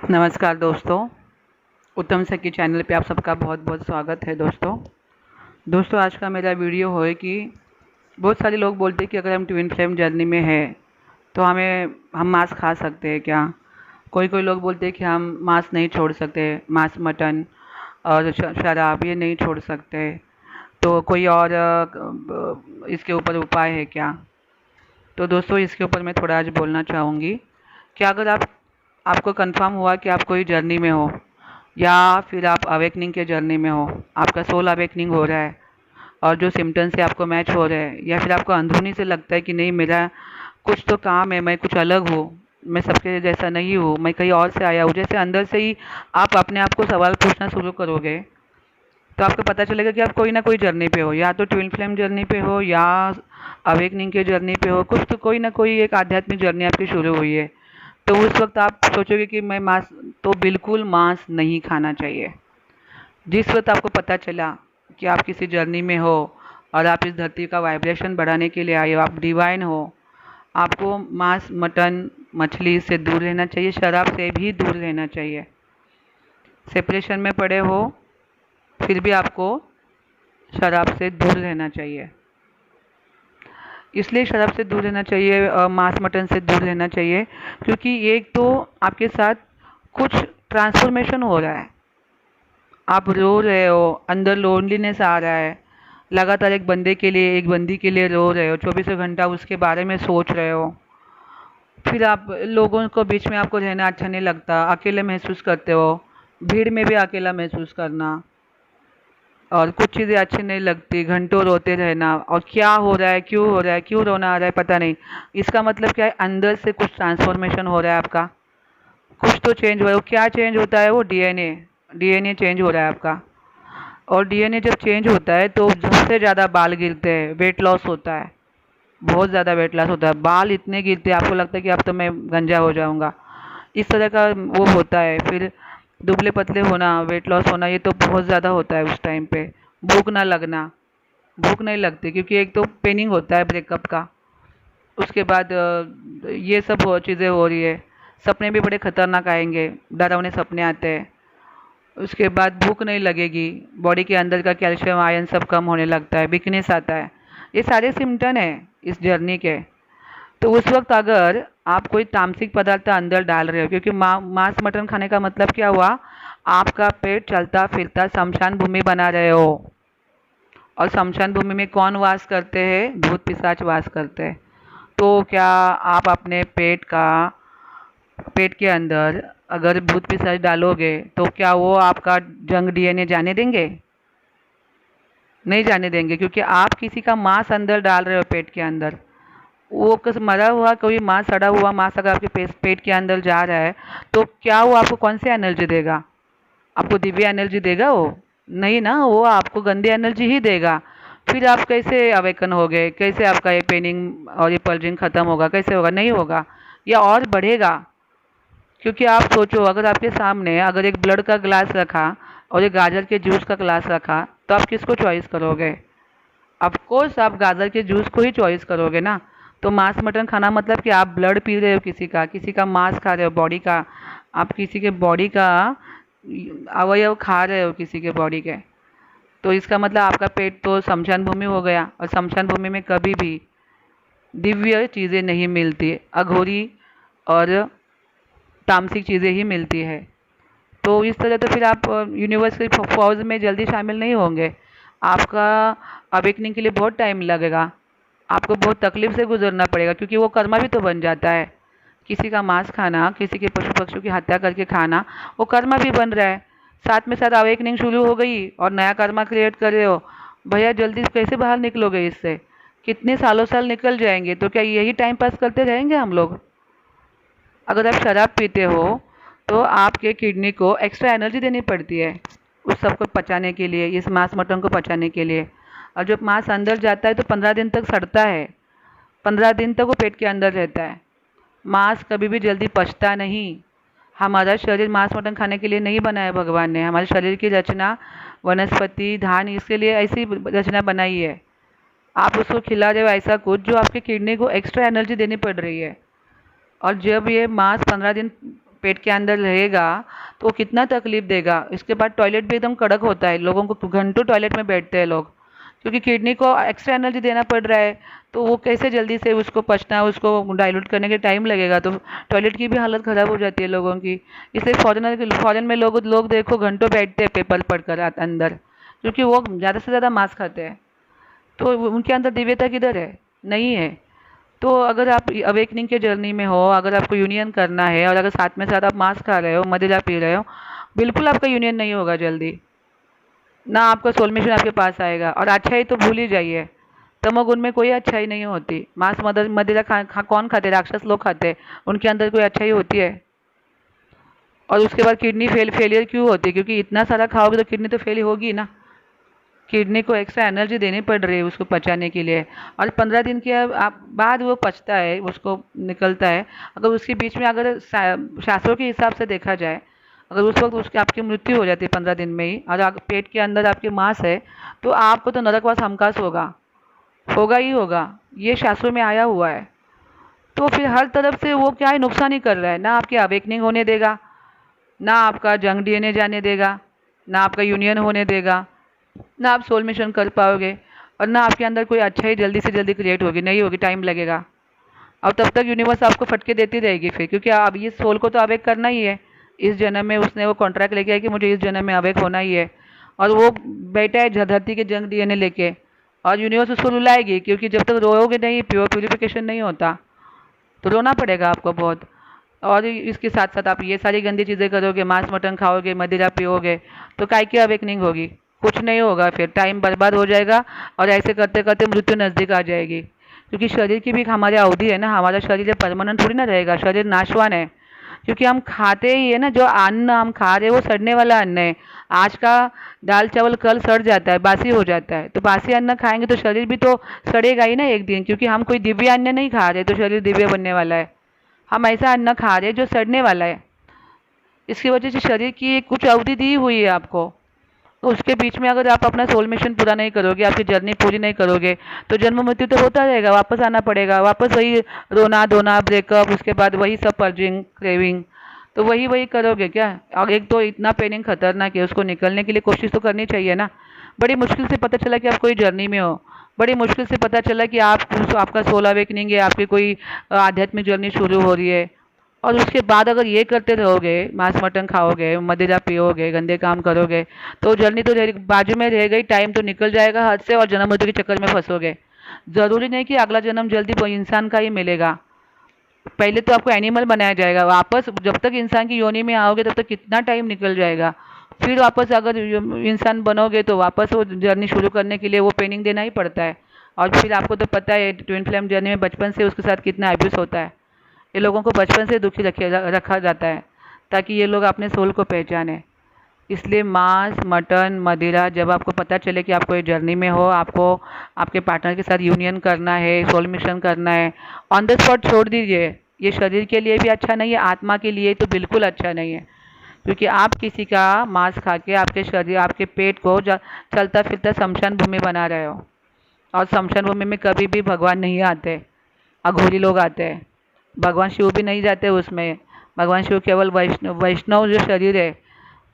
नमस्कार दोस्तों, उत्तम सखी चैनल पे आप सबका बहुत बहुत स्वागत है। दोस्तों आज का मेरा वीडियो है कि बहुत सारे लोग बोलते हैं कि अगर हम ट्विन फ्लेम जर्नी में हैं तो हम मांस खा सकते हैं क्या। कोई कोई लोग बोलते हैं कि हम मांस नहीं छोड़ सकते, मांस मटन और शराब ये नहीं छोड़ सकते। तो कोई और इसके ऊपर उपाय है क्या। तो दोस्तों इसके ऊपर मैं थोड़ा आज बोलना चाहूँगी कि अगर आपको कंफर्म हुआ कि आप कोई जर्नी में हो या फिर आप अवेकनिंग के जर्नी में हो, आपका सोल अवेकनिंग हो रहा है और जो सिम्टम्स से आपको मैच हो रहे हैं, या फिर आपको अंदरूनी से लगता है कि नहीं मेरा कुछ तो काम है, मैं कुछ अलग हूँ, मैं सबके जैसा नहीं हूँ, मैं कहीं और से आया हूँ, जैसे अंदर से ही आप अपने आप को सवाल पूछना शुरू करोगे तो आपको पता चलेगा कि आप कोई ना कोई जर्नी पे हो, या तो ट्विन फ्लेम जर्नी पे हो या अवेकनिंग के जर्नी पे हो, कुछ तो कोई ना कोई एक आध्यात्मिक जर्नी आपकी शुरू हुई है। तो उस वक्त आप सोचोगे कि मैं मांस, तो बिल्कुल मांस नहीं खाना चाहिए। जिस वक्त आपको पता चला कि आप किसी जर्नी में हो और आप इस धरती का वाइब्रेशन बढ़ाने के लिए आए हो, आप डिवाइन हो, आपको मांस मटन मछली से दूर रहना चाहिए, शराब से भी दूर रहना चाहिए। सेपरेशन में पड़े हो फिर भी आपको शराब से दूर रहना चाहिए। इसलिए शराब से दूर रहना चाहिए, मांस मटन से दूर रहना चाहिए, क्योंकि एक तो आपके साथ कुछ ट्रांसफॉर्मेशन हो रहा है। आप रो रहे हो, अंदर लोनलीनेस आ रहा है, लगातार एक बंदे के लिए, एक बंदी के लिए रो रहे हो, 24 घंटा उसके बारे में सोच रहे हो। फिर आप लोगों को बीच में आपको रहना अच्छा नहीं लगता, अकेले महसूस करते हो, भीड़ में भी अकेला महसूस करना, और कुछ चीज़ें अच्छी नहीं लगती, घंटों रोते रहना, और क्या हो रहा है, क्यों हो रहा है, क्यों रोना आ रहा है पता नहीं। इसका मतलब क्या है, अंदर से कुछ ट्रांसफॉर्मेशन हो रहा है आपका, कुछ तो चेंज हो रहा है। क्या चेंज होता है, वो डीएनए डीएनए चेंज हो रहा है आपका। और डीएनए जब चेंज होता है तो सबसे ज़्यादा बाल गिरते हैं, वेट लॉस होता है, बहुत ज़्यादा वेट लॉस होता है, बाल इतने गिरते हैं आपको लगता है कि अब तो मैं गंजा हो जाऊंगा, इस तरह का वो होता है। फिर दुबले पतले होना, वेट लॉस होना, ये तो बहुत ज़्यादा होता है उस टाइम पे। भूख ना लगना, भूख नहीं लगती क्योंकि एक तो पेनिंग होता है ब्रेकअप का। उसके बाद ये सब चीज़ें हो रही है। सपने भी बड़े खतरनाक आएंगे, डरावने सपने आते हैं। उसके बाद भूख नहीं लगेगी, बॉडी के अंदर का कैल्शियम आयरन सब कम होने लगता है, वीकनेस आता है। ये सारे सिम्टम हैं इस जर्नी के। तो उस वक्त अगर आप कोई तामसिक पदार्थ अंदर डाल रहे हो, क्योंकि मांस मटन खाने का मतलब क्या हुआ, आपका पेट चलता फिरता शमशान भूमि बना रहे हो। और शमशान भूमि में कौन वास करते हैं, भूत पिशाच वास करते हैं। तो क्या आप अपने पेट के अंदर अगर भूत पिशाच डालोगे तो क्या वो आपका जंग डीएनए जाने देंगे? नहीं जाने देंगे, क्योंकि आप किसी का मांस अंदर डाल रहे हो पेट के अंदर। वो मरा हुआ कोई मांस, सड़ा हुआ मांस अगर आपके पेट के अंदर जा रहा है तो क्या वो आपको कौन सी एनर्जी देगा? आपको दिव्य एनर्जी देगा वो? नहीं ना, वो आपको गंदी एनर्जी ही देगा। फिर आप कैसे अवेकन होगे, कैसे आपका ये पेनिंग और ये पल्जिंग खत्म होगा, कैसे होगा? नहीं होगा, या और बढ़ेगा। क्योंकि आप सोचो, अगर आपके सामने अगर एक ब्लड का ग्लास रखा और एक गाजर के जूस का ग्लास रखा तो आप किसको चॉइस करोगे? ऑफ कोर्स आप गाजर के जूस को ही चॉइस करोगे ना। तो मांस मटन खाना मतलब कि आप ब्लड पी रहे हो, किसी का मांस खा रहे हो, बॉडी का, आप किसी के बॉडी का अवयव खा रहे हो किसी के बॉडी के। तो इसका मतलब आपका पेट तो शमशान भूमि हो गया, और शमशान भूमि में कभी भी दिव्य चीज़ें नहीं मिलती, अघोरी और तामसिक चीज़ें ही मिलती है। तो इस तरह तो फिर आप यूनिवर्स की फौज में जल्दी शामिल नहीं होंगे। आपका अवेकनिंग के लिए बहुत टाइम लगेगा, आपको बहुत तकलीफ से गुजरना पड़ेगा, क्योंकि वो कर्मा भी तो बन जाता है। किसी का मांस खाना, किसी के पशु पक्षियों की हत्या करके खाना, वो कर्मा भी बन रहा है। साथ में साथ अवेकनिंग शुरू हो गई और नया कर्मा क्रिएट कर रहे हो। भैया जल्दी कैसे बाहर निकलोगे इससे? कितने सालों साल निकल जाएंगे, तो क्या यही टाइम पास करते रहेंगे हम लोग? अगर आप शराब पीते हो तो आपके किडनी को एक्स्ट्रा एनर्जी देनी पड़ती है उस सब को पचाने के लिए, इस मांस मटन को पचाने के लिए। और जब मांस अंदर जाता है तो 15 दिन तक सड़ता है, 15 दिन तक वो पेट के अंदर रहता है। मांस कभी भी जल्दी पचता नहीं। हमारा शरीर मांस मटन खाने के लिए नहीं बना है भगवान ने। हमारे शरीर की रचना वनस्पति धान इसके लिए ऐसी रचना बनाई है। आप उसको खिला रहे हो ऐसा कुछ जो आपके किडनी को एक्स्ट्रा एनर्जी देनी पड़ रही है। और जब ये मांस 15 दिन पेट के अंदर रहेगा तो वो कितना तकलीफ देगा। इसके बाद टॉयलेट भी एकदम कड़क होता है, लोगों को घंटों टॉयलेट में बैठते हैं लोग, क्योंकि किडनी को एक्स्ट्रा एनर्जी देना पड़ रहा है। तो वो कैसे जल्दी से उसको पचना, उसको डाइल्यूट करने के टाइम लगेगा, तो टॉयलेट की भी हालत ख़राब हो जाती है लोगों की। इसलिए फॉरेन में लोग लोग देखो घंटों बैठते हैं पेपर पढ़कर अंदर, क्योंकि वो ज़्यादा से ज़्यादा मांस खाते हैं। तो उनके अंदर दिव्यता किधर है? नहीं है। तो अगर आप अवेकनिंग के जर्नी में हो, अगर आपको यूनियन करना है और अगर साथ में साथ आप मांस खा रहे हो, मदिरा पी रहे हो, बिल्कुल आपका यूनियन नहीं होगा जल्दी, ना आपका सोलमेशन आपके पास आएगा। और अच्छाई तो भूल ही जाइए, तमोगुण में कोई अच्छाई नहीं होती। मांस मदिरा कौन खाते? राक्षस लोग खाते हैं, उनके अंदर कोई अच्छाई होती है? और उसके बाद किडनी फेलियर क्यों होती है? क्योंकि इतना सारा खाओगे तो किडनी तो फेल होगी ना। किडनी को एक्स्ट्रा एनर्जी देनी पड़ रही है उसको पचाने के लिए, और 15 दिन के आप बाद वो पचता है, उसको निकलता है। अगर उसके बीच में अगर शास्त्रों के हिसाब से देखा जाए, अगर उस वक्त उसकी आपकी मृत्यु हो जाती है 15 दिन में ही, और अगर पेट के अंदर आपके मांस है, तो आपको तो नरकवास हमखास होगा, होगा ही होगा। ये शास्त्रों में आया हुआ है। तो फिर हर तरफ से वो क्या है, नुकसान ही कर रहा है। ना आपकी अवेकनिंग होने देगा, ना आपका जंग डीएनए जाने देगा, ना आपका यूनियन होने देगा, ना आप सोल मिशन कर पाओगे, और ना आपके अंदर कोई अच्छा ही जल्दी से जल्दी क्रिएट होगी, नहीं होगी, टाइम लगेगा। और तब तक यूनिवर्स आपको फटके देती रहेगी फिर, क्योंकि अब ये सोल को तो अवेक करना ही है। इस जन्म में उसने वो कॉन्ट्रैक्ट लेके आया कि मुझे इस जन्म में अवेक होना ही है, और वो बैठा है धरती के जंग डीएनए लेके, और यूनिवर्स उसको रुलाएगी, क्योंकि जब तक रोओगे नहीं, प्योरिफिकेशन नहीं होता, तो रोना पड़ेगा आपको बहुत। और इसके साथ साथ आप ये सारी गंदी चीज़ें करोगे, मांस मटन खाओगे, मदिरा पियोगे, तो काय की अवेकनिंग होगी? कुछ नहीं होगा, फिर टाइम बर्बाद हो जाएगा, और ऐसे करते करते मृत्यु नज़दीक आ जाएगी। क्योंकि शरीर की भी हमारी अवधि है ना, हमारा शरीर परमानेंट थोड़ी ना रहेगा, शरीर नाशवान है। क्योंकि हम खाते ही है ना, जो अन्न हम खा रहे हैं वो सड़ने वाला अन्न है। आज का दाल चावल कल सड़ जाता है, बासी हो जाता है, तो बासी अन्न खाएंगे तो शरीर भी तो सड़ेगा ही ना एक दिन, क्योंकि हम कोई दिव्य अन्न नहीं खा रहे तो शरीर दिव्य बनने वाला है। हम ऐसा अन्न खा रहे हैं जो सड़ने वाला है। इसकी वजह से शरीर की कुछ अवधि दी हुई है आपको, तो उसके बीच में अगर आप अपना सोल मिशन पूरा नहीं करोगे, आपकी जर्नी पूरी नहीं करोगे, तो जन्म मृत्यु तो होता रहेगा, वापस आना पड़ेगा, वापस वही रोना धोना, ब्रेकअप, उसके बाद वही सब पर्जिंग क्रेविंग, तो वही वही करोगे क्या? और एक तो इतना पेनिंग खतरनाक है, उसको निकलने के लिए कोशिश तो करनी चाहिए ना। बड़ी मुश्किल से पता चला कि आप कोई जर्नी में हो, बड़ी मुश्किल से पता चला कि आपका सोल अवेकनिंग है, आपकी कोई आध्यात्मिक जर्नी शुरू हो रही है। और उसके बाद अगर ये करते रहोगे, मांस मटन खाओगे, मदिरा पियोगे, गंदे काम करोगे, तो जर्नी तो बाजू में रह गई, टाइम तो निकल जाएगा हाथ से, और जन्म मृत्यु के चक्कर में फंसोगे। ज़रूरी नहीं कि अगला जन्म जल्दी कोई इंसान का ही मिलेगा, पहले तो आपको एनिमल बनाया जाएगा, वापस जब तक इंसान की योनि में आओगे तब तक कितना टाइम निकल जाएगा। फिर वापस अगर इंसान बनोगे तो वापस वो जर्नी शुरू करने के लिए वो पेनिंग देना ही पड़ता है। और फिर आपको तो पता है ट्विन फ्लेम जर्नी में बचपन से उसके साथ कितना एब्यूज़ होता है। ये लोगों को बचपन से दुखी रखा जाता है, ताकि ये लोग अपने सोल को पहचाने। इसलिए मांस मटन मदिरा, जब आपको पता चले कि आपको ये जर्नी में हो, आपको आपके पार्टनर के साथ यूनियन करना है, सोल मिशन करना है, ऑन द स्पॉट छोड़ दीजिए। ये शरीर के लिए भी अच्छा नहीं है, आत्मा के लिए तो बिल्कुल अच्छा नहीं है। क्योंकि आप किसी का मांस खा के आपके शरीर, आपके पेट को चलता फिरता शमशान भूमि बना रहे हो। और शमशान भूमि में कभी भी भगवान नहीं आते, अघोरी लोग आते हैं। भगवान शिव भी नहीं जाते उसमें। भगवान शिव केवल वैष्णव जो शरीर है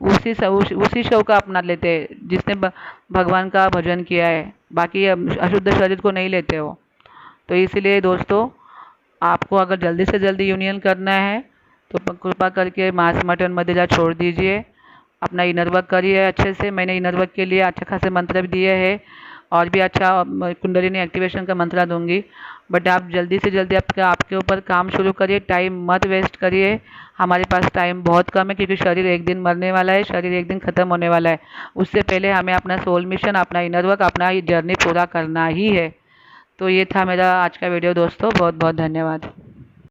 उसी शव का अपना लेते हैं, जिसने भगवान का भजन किया है। बाकी अशुद्ध शरीर को नहीं लेते हो। तो इसलिए दोस्तों, आपको अगर जल्दी से जल्दी यूनियन करना है तो कृपा करके मांस मटन मदिरा छोड़ दीजिए, अपना इनर वर्क करिए अच्छे से। मैंने इनर वर्क के लिए अच्छे खासे मंत्र भी दिए हैं, और भी अच्छा कुंडलिनी एक्टिवेशन का मंत्र दूंगी। बट आप जल्दी से जल्दी आपके ऊपर काम शुरू करिए, टाइम मत वेस्ट करिए। हमारे पास टाइम बहुत कम है, क्योंकि शरीर एक दिन मरने वाला है, शरीर एक दिन ख़त्म होने वाला है। उससे पहले हमें अपना सोल मिशन, अपना इनर वर्क, अपना जर्नी पूरा करना ही है। तो ये था मेरा आज का वीडियो दोस्तों, बहुत बहुत धन्यवाद।